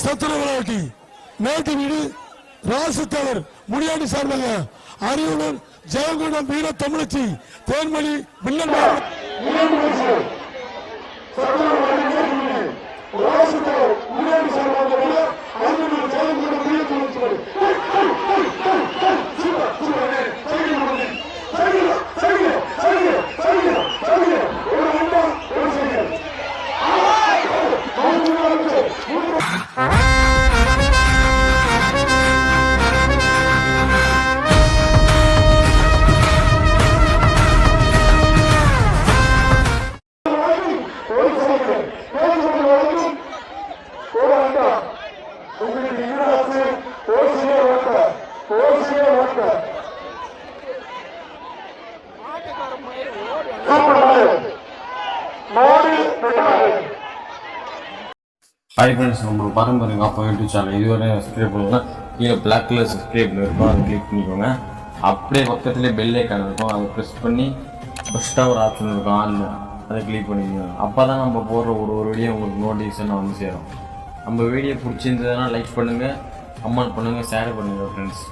சத்திரவளாட்டி மேட்டு வீடு ராசு தலைவர் முடியாடி சார்பாக அரியலூர் ஜெயங்கொண்டம் வீர தமிழச்சி தேன்மொழி வில்லன் ஹாய் ஃப்ரெண்ட்ஸ், நம்மளுக்கு பாரம்பரியம் அப்போ யூடியூப் சேனல் இதுவரை சப்ஸ்கிரைப் பண்ணலாம். கீழே பிளாக் கலர் சப்ஸ்கிரைப் இருக்கும், அதை கிளிக் பண்ணிக்கோங்க. அப்படியே பக்கத்துலேயே பெல் ஐக்கான் இருக்கும், அதை ப்ரெஸ் பண்ணி ஃபஸ்ட்டாக ஒரு ஆப்ஷன் இருக்கும் ஆன்ல, அதை கிளிக் பண்ணிக்கோங்க. அப்போ தான் நம்ம போடுற ஒரு வீடியோ உங்களுக்கு நோட்டிஃபிகேஷன் வந்து சேரும். நம்ம வீடியோ பிடிச்சிருந்ததுன்னா லைக் பண்ணுங்கள், கமெண்ட் பண்ணுங்கள், ஷேர் பண்ணுங்கள் ஃப்ரெண்ட்ஸ்.